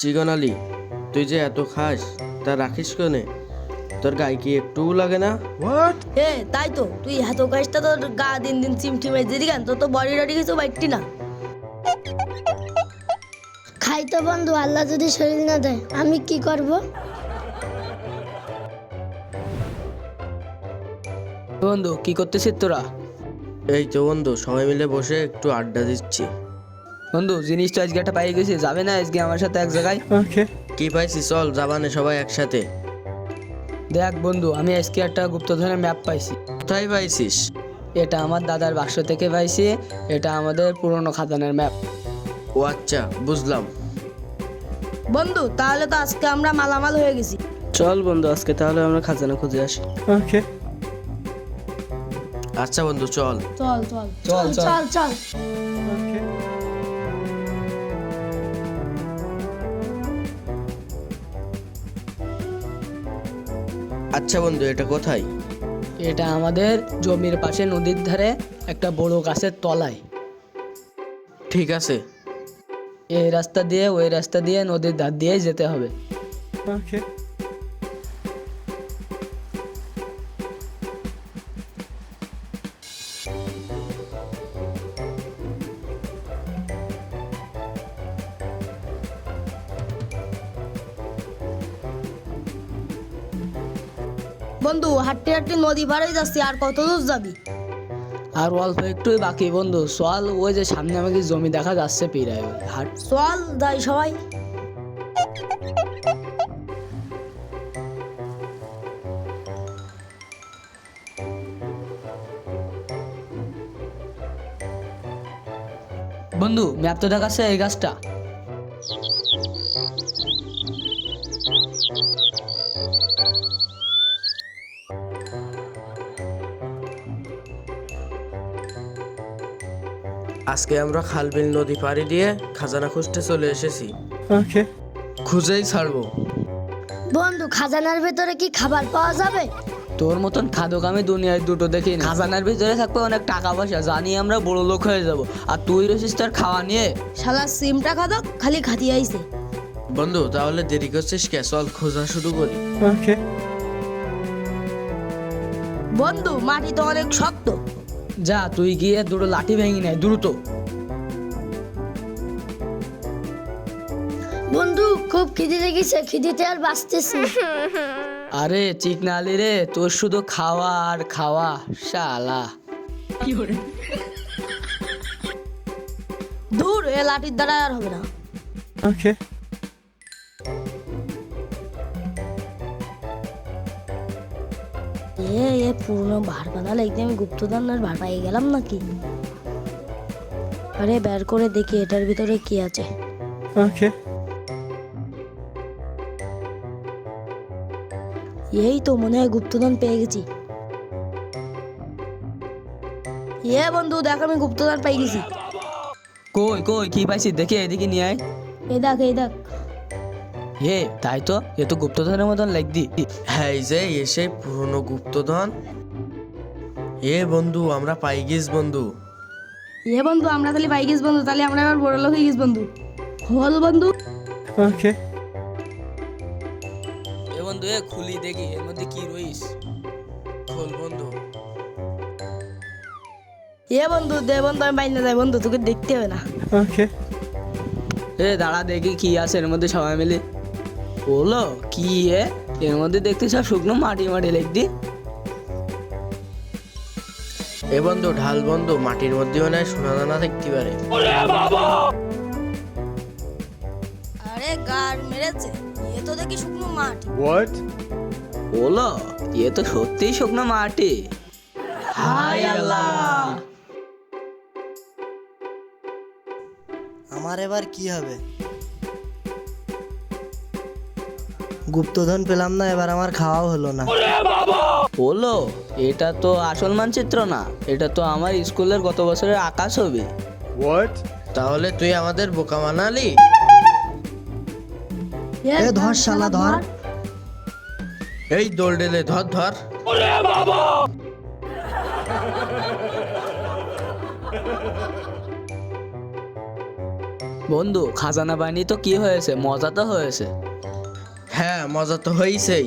চিকন আলী, তুই যে এত খাস তা রাখিস কোনে? তোর গায়ে কি একটু লাগে না? তাই তো তুই এত কাজটা তোর গা দিন দিন চিমটি মেরে দিদি কেন? তোর তো বডি টডি কিছু বাইটটি না। খাই তো বন্ধু, আল্লাহ যদি শরীর না দেয় আমি কি করব? বন্ধু কি করতেছিস তোরা? এই তো বন্ধু, সবাই মিলে বসে একটু আড্ডা দিচ্ছি। বন্ধু জিনিস তো আজকে একটা পাই গেছি, যাবে না আজকে আমার সাথে এক জায়গায়? কি পাইছি, চল যাবানে সবাই একসাথে। দেখ বন্ধু, আমি আজকে একটা গুপ্তধনের ম্যাপ পাইছি। কোথায় পাইছিস? এটা আমার দাদার বাক্স থেকে পাইছি। এটা আমাদের পুরনো খাজানের ম্যাপ। ও আচ্ছা, বুঝলাম। বন্ধু তাহলে তো আজকে আমরা মালামাল হয়ে গেছি। চল বন্ধু, আজকে তাহলে আমরা খাজানা খুঁজে আসি। আচ্ছা বন্ধু, চল। চল চল চল চল চল চল। আচ্ছা বন্ধু, এটা কোথায়? এটা আমাদের জমির পাশে নদীর ধারে একটা বড় গাছের তলায়। ঠিক আছে। এই রাস্তা দিয়ে ওই রাস্তা দিয়ে নদীর ধার দিয়ে যেতে হবে। বন্ধু হাঁটতে হাঁটতে নদী পাড়ে যাচ্ছি, আর কত দূর যাবি? আর অল্প একটুই বাকি বন্ধু, চল ওই যে সামনে আমাকে জমি দেখা যাচ্ছে পিরায় হাট। চল যাই সবাই। বন্ধু ম্যাপ তো দেখাচ্ছে এই গাছটা। আজকে আমরা খালবিল নদী পাড়ি দিয়ে খাজানা খুঁজতে চলে এসেছি। খুঁজেই ছাড়বো। বন্ধু খাজানার ভেতরে কি খাবার পাওয়া যাবে? তোর মতন খাদক আমি দুনিয়ায় দুটো দেখি না। খাজানার ভিতরে থাকবে অনেক টাকা পয়সা, জানি আমরা বড় লোক হয়ে যাব, আর তুই রয়েছিস তোর খাওয়া নিয়ে। শালা সিমটা খাদক খালি খাতি আইছে। বন্ধু তাহলে দেরি করছিস কে? চল খোঁজা শুরু করি। বন্ধু মাটি তো অনেক শক্ত। যা তুই গিয়ে দুটো লাঠি ভেঙে নেয় দ্রুত। বন্ধু খুব খিদে লেগেছে, খিদেতে আর বাঁচতেছি। আরে চিকনা আলী রে, তোর শুধু খাওয়া আর খাওয়া শালা। দূর, এ লাঠির দ্বারা আর হবে না। এ পুরনো ভার বাঁধা লাগতে আমি গুপ্তধনের ভার পাই গেলাম নাকি? আরে বের করে দেখি এটার ভিতরে কি আছে। এই তো মনে হয় গুপ্তধন পেয়ে গেছি। বন্ধু দেখ, আমি গুপ্তধন পেয়ে গেছি। কই কই কি পাইছিস দেখে এদিকে নিয়ে আয়। এই দেখ এই দেখ। হে তাই তো, এ তো গুপ্তধনের মতন লাগদি। হ্যাঁ, এই যে এসে পুরনো গুপ্তধন। বন্ধু আমরা পাই গেছ বন্ধু। বন্ধু আমরা তাহলে পাই গেছি বন্ধু, তাহলে আমরা এবার বড় লোক হয়ে গেছি বন্ধু। হল বন্ধু। এ বন্ধু এ খুলি দেখি এর মধ্যে কি রইস। খোল বন্ধু। বন্ধু দে বন্ধু, আমি বাইরে যাই বন্ধু, তোকে দেখতে হবে না। এ দাঁড়া দেখি কি আছে এর মধ্যে, সবাই মিলে বলো কি এর মধ্যে দেখতে সব শুকনো মাটি মাটি লাগদি। বন্ধু ঢাল বন্ধু, মাটির মধ্যেও নাই সোনা দানা দেখতে পারে। আরে গার মেরেছে, এ তো দেখি শুকনো মাটি। বলো এ তো সত্যিই শুকনো মাটি। হায় আল্লাহ। আমার এবার কি হবে? গুপ্তধন পেলাম না, এবার আমার খাওয়াও হলো না। বলো এটা তো আসল মানচিত্র না, এটা তো আমার স্কুলের গত বছরের আঁকা ছবি। তাহলে তুই আমাদের বোকা বানালি? ধর শালা ধর। এই দোল ডেলে ধর ধর। বন্ধু খাজানা বাহিনী তো কি হয়েছে, মজা তো হয়েছে। হ্যাঁ মজা তো হয়েছেই।